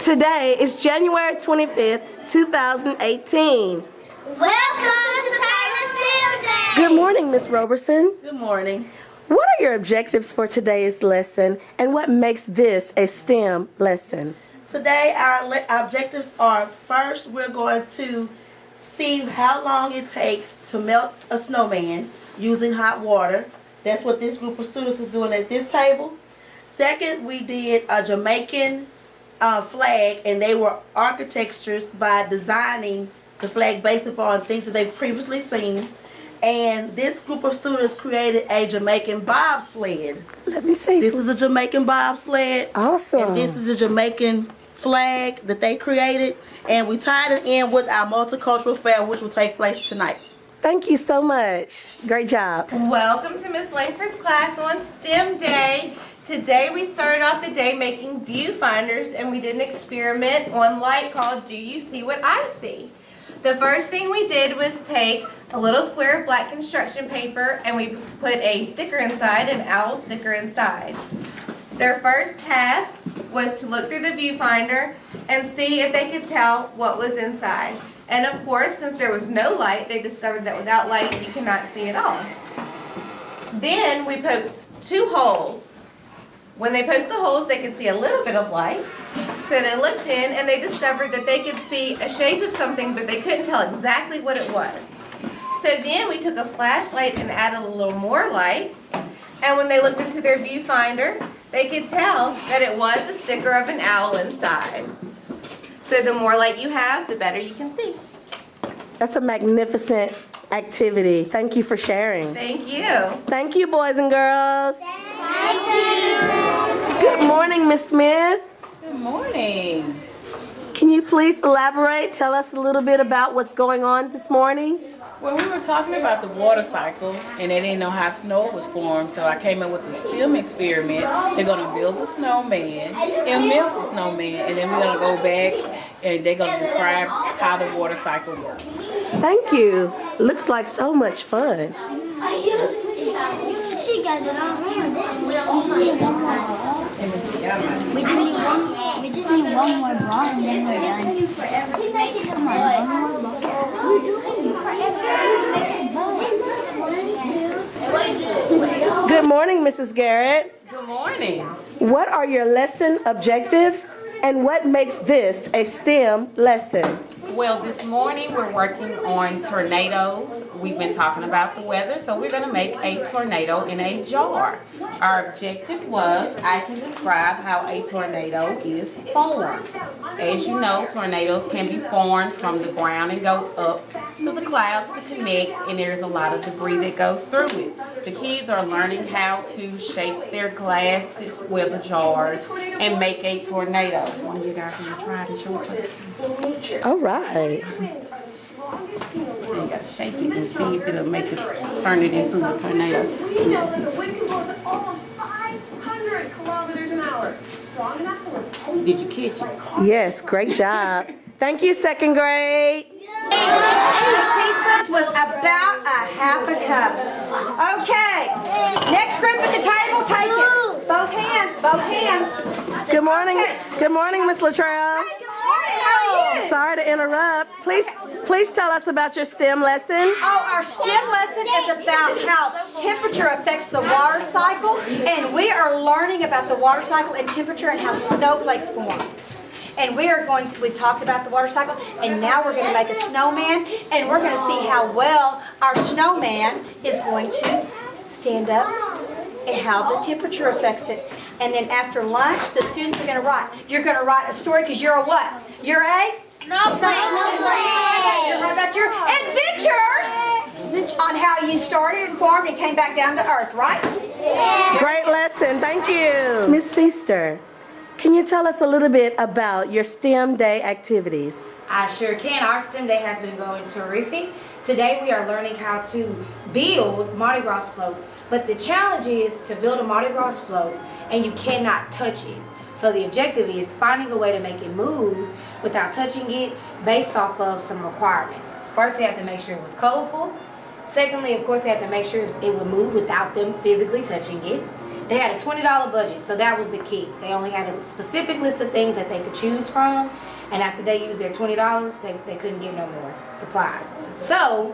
Today is January 25th, 2018. Welcome to Tyler Steel Day! Good morning, Miss Roberson. Good morning. What are your objectives for today's lesson, and what makes this a STEM lesson? Today our objectives are, first we're going to see how long it takes to melt a snowman using hot water. That's what this group of students is doing at this table. Second, we did a Jamaican flag, and they were architectures by designing the flag based upon things that they've previously seen. And this group of students created a Jamaican bobsled. Let me see. This is a Jamaican bobsled. Awesome. And this is a Jamaican flag that they created. And we tied it in with our multicultural fair, which will take place tonight. Thank you so much. Great job. Welcome to Ms. Langford's class on STEM Day. Today we started off the day making viewfinders, and we did an experiment on light called Do You See What I See? The first thing we did was take a little square of black construction paper, and we put a sticker inside, an owl sticker inside. Their first task was to look through the viewfinder and see if they could tell what was inside. And of course, since there was no light, they discovered that without light you cannot see at all. Then we poked 2 holes. When they poked the holes, they could see a little bit of light. So they looked in and they discovered that they could see a shape of something, but they couldn't tell exactly what it was. So then we took a flashlight and added a little more light. And when they looked into their viewfinder, they could tell that it was a sticker of an owl inside. So the more light you have, the better you can see. That's a magnificent activity. Thank you for sharing. Thank you. Thank you, boys and girls. Thank you! Good morning, Miss Smith. Good morning. Can you please elaborate? Tell us a little bit about what's going on this morning. Well, we were talking about the water cycle, and they didn't know how snow was formed, so I came up with the STEM experiment. They're going to build a snowman and melt the snowman, and then we're going to go back and they're going to describe how the water cycle works. Thank you. Looks like so much fun. She got it on there. This will we just need one more ball and then we're done. Come on, one more ball. We're doing forever. Good morning, Mrs. Garrett. Good morning. What are your lesson objectives, and what makes this a STEM lesson? Well, this morning we're working on tornadoes. We've been talking about the weather, so we're going to make a tornado in a jar. Our objective was I can describe how a tornado is formed. As you know, tornadoes can be formed from the ground and go up to the clouds to connect, and there's a lot of debris that goes through it. The kids are learning how to shape their glasses, the jars, and make a tornado. One of you guys want to try it and show it? All right. You gotta shake it and see if it'll make it turn it into a tornado. Did you catch it? Yes, great job. Thank you, second grade. Teaspoons was about a half a cup. Okay, next group at the table, take it. Both hands, both hands. Good morning. Okay. Good morning, Miss Latrell. Hey, good morning, how are you? Sorry to interrupt. Please tell us about your STEM lesson. Oh, our STEM lesson is about how temperature affects the water cycle, and we are learning about the water cycle and temperature and how snowflakes form. And we talked about the water cycle, and now we're going to make a snowman, and we're going to see how well our snowman is going to stand up and how the temperature affects it. And then after lunch, the students are going to write. You're going to write a story because you're a what? You're a? Snowflake! You're right about your adventures on how you started and formed and came back down to earth, right? Great lesson. Thank you. Miss Feaster, can you tell us a little bit about your STEM Day activities? I sure can. Our STEM Day has been going terrific. Today we are learning how to build Mardi Gras floats, but the challenge is to build a Mardi Gras float and you cannot touch it. So the objective is finding a way to make it move without touching it based off of some requirements. First, they have to make sure it was colorful. Secondly, of course, they have to make sure it would move without them physically touching it. They had a $20 budget, so that was the key. They only had a specific list of things that they could choose from, and after they used their $20, they couldn't get no more supplies. So,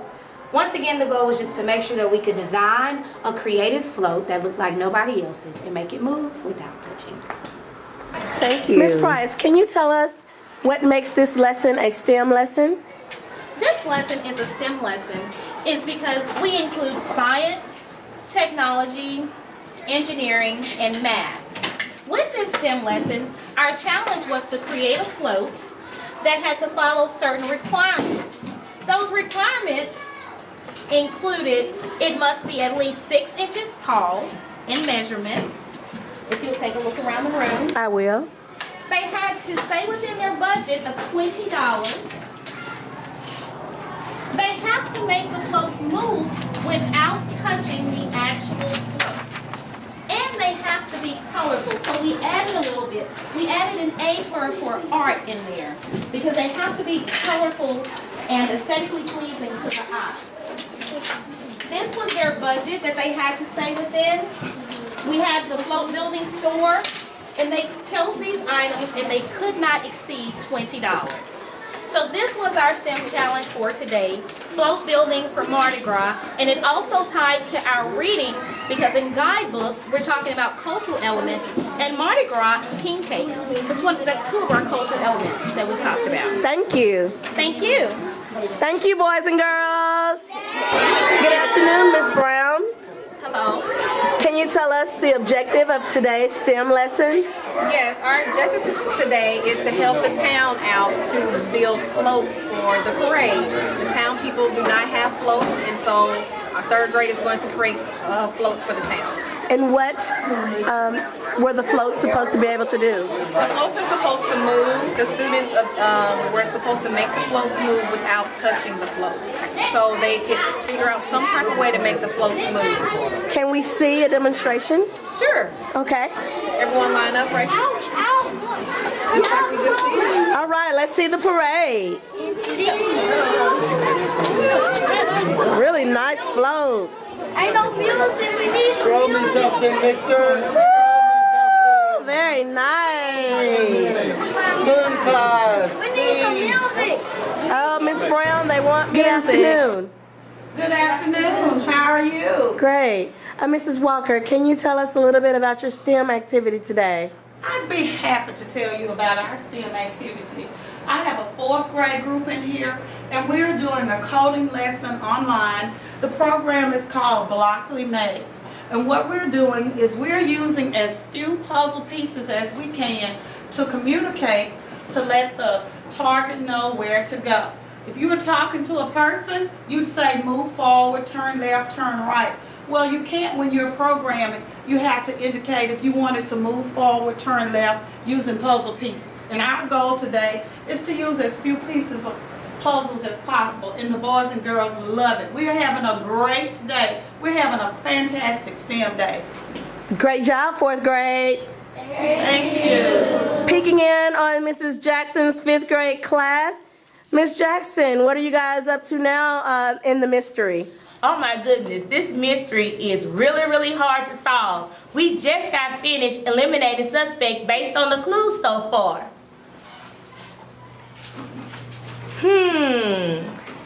once again, the goal was just to make sure that we could design a creative float that looked like nobody else's and make it move without touching. Thank you. Ms. Price, can you tell us what makes this lesson a STEM lesson? This lesson is a STEM lesson. It's because we include science, technology, engineering, and math. With this STEM lesson, our challenge was to create a float that had to follow certain requirements. Those requirements included it must be at least 6 inches tall in measurement. If you'll take a look around the room. I will. They had to stay within their budget of $20. They have to make the floats move without touching the actual float. And they have to be colorful. So we added a little bit. We added an A for art in there because they have to be colorful and aesthetically pleasing to the eye. This was their budget that they had to stay within. We had the float building store, and they chose these items, and they could not exceed $20. So this was our STEM challenge for today, float building for Mardi Gras, and it also tied to our reading because in guidebooks we're talking about cultural elements, and Mardi Gras is king cakes. That's 2 of our cultural elements that we talked about. Thank you. Thank you. Thank you, boys and girls. Good afternoon, Ms. Brown. Hello. Can you tell us the objective of today's STEM lesson? Yes, our objective today is to help the town out to build floats for the parade. The town people do not have floats, and so our 3rd grade is going to create floats for the town. And what were the floats supposed to be able to do? The floats are supposed to move. The students were supposed to make the floats move without touching the floats. So they could figure out some type of way to make the floats move. Can we see a demonstration? Sure. Okay. Everyone line up right here. Ouch, ouch. Just like we just did. All right, let's see the parade. Really nice float. Ain't no music, we need some Throw me music. something, mister. Woo, very nice. Moon class. We need some music. Oh, Miss Brown, they want Good music. Afternoon. Good afternoon. How are you? Great. Mrs. Walker, can you tell us a little bit about your STEM activity today? I'd be happy to tell you about our STEM activity. I have a 4th grade group in here, and we're doing a coding lesson online. The program is called Blockly Maze. And what we're doing is we're using as few puzzle pieces as we can to communicate to let the target know where to go. If you were talking to a person, you'd say move forward, turn left, turn right. Well, you can't when you're programming. You have to indicate if you wanted to move forward, turn left, using puzzle pieces. And our goal today is to use as few pieces of puzzles as possible, and the boys and girls love it. We're having a great day. We're having a fantastic STEM day. Great job, 4th grade. Thank you. Peeking in on Mrs. Jackson's 5th grade class. Miss Jackson, what are you guys up to now in the mystery? Oh my goodness, this mystery is really hard to solve. We just got finished eliminating suspect based on the clues so far.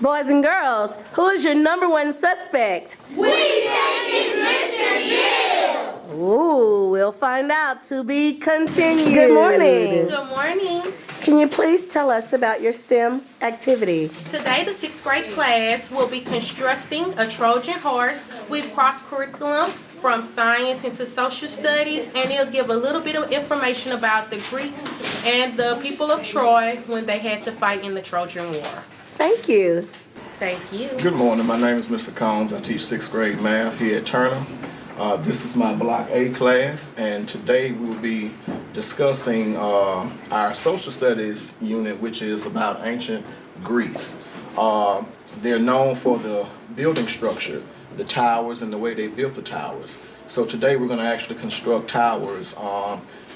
Boys and girls, who is your #1 suspect? We think it's Mr. Gibbs. Ooh, we'll find out. To be continued. Good morning. Good morning. Can you please tell us about your STEM activity? Today, the 6th grade class will be constructing a Trojan horse with cross-curriculum from science into social studies, and it'll give a little bit of information about the Greeks and the people of Troy when they had to fight in the Trojan War. Thank you. Thank you. Good morning. My name is Mr. Combs. I teach 6th grade math here at Turner. This is my Block A class, and today we will be discussing our social studies unit, which is about ancient Greece. They're known for the building structure, the towers, and the way they built the towers. So today we're going to actually construct towers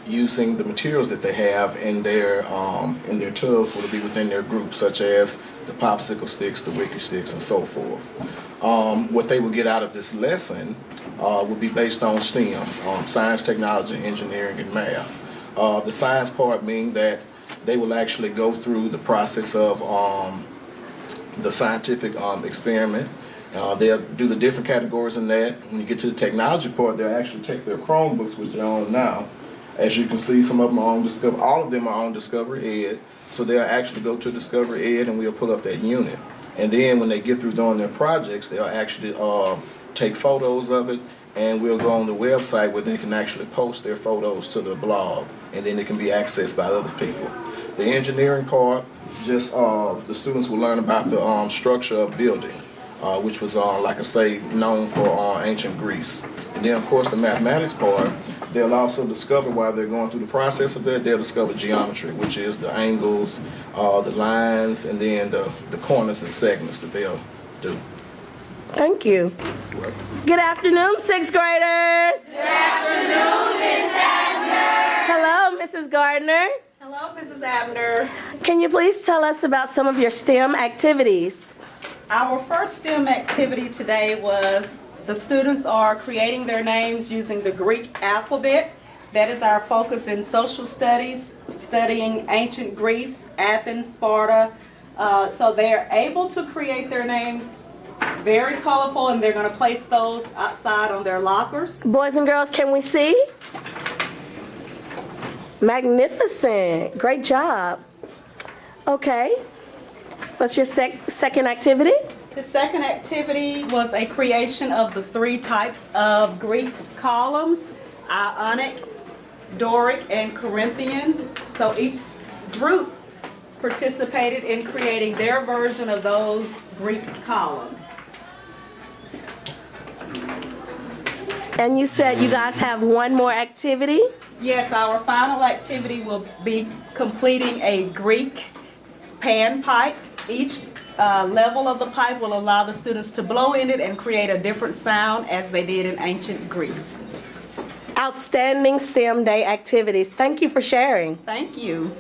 using the materials that they have in their tubs will be within their group, such as the popsicle sticks, the wicky sticks, and so forth. what they will get out of this lesson will be based on STEM, science, technology, engineering, and math. The science part meaning that they will actually go through the process of the scientific experiment. They'll do the different categories in that. When you get to the technology part, they'll actually take their Chromebooks, which they're on now. As you can see, some of them are on Discovery, all of them are on Discovery Ed. So they'll actually go to Discovery Ed and we'll pull up that unit. And then when they get through doing their projects, they'll actually take photos of it, and we'll go on the website where they can actually post their photos to the blog, and then it can be accessed by other people. The engineering part, just the students will learn about the structure of building, which was, like I say, known for ancient Greece. And then, of course, the mathematics part, they'll also discover while they're going through the process of that, they'll discover geometry, which is the angles, the lines, and then the corners and segments that they'll do. Thank you. Good afternoon, sixth graders. Good afternoon, Ms. Abner. Hello, Mrs. Gardner. Hello, Mrs. Abner. Can you please tell us about some of your STEM activities? Our first STEM activity today was the students are creating their names using the Greek alphabet. That is our focus in social studies, studying ancient Greece, Athens, Sparta. So they're able to create their names very colorful, and they're going to place those outside on their lockers. Boys and girls, can we see? Magnificent. Great job. Okay. What's your second activity? The second activity was a creation of the 3 types of Greek columns, Ionic, Doric, and Corinthian. So each group participated in creating their version of those Greek columns. And you said you guys have one more activity? Yes, our final activity will be completing a Greek pan pipe. Each level of the pipe will allow the students to blow in it and create a different sound as they did in ancient Greece. Outstanding STEM Day activities. Thank you for sharing. Thank you.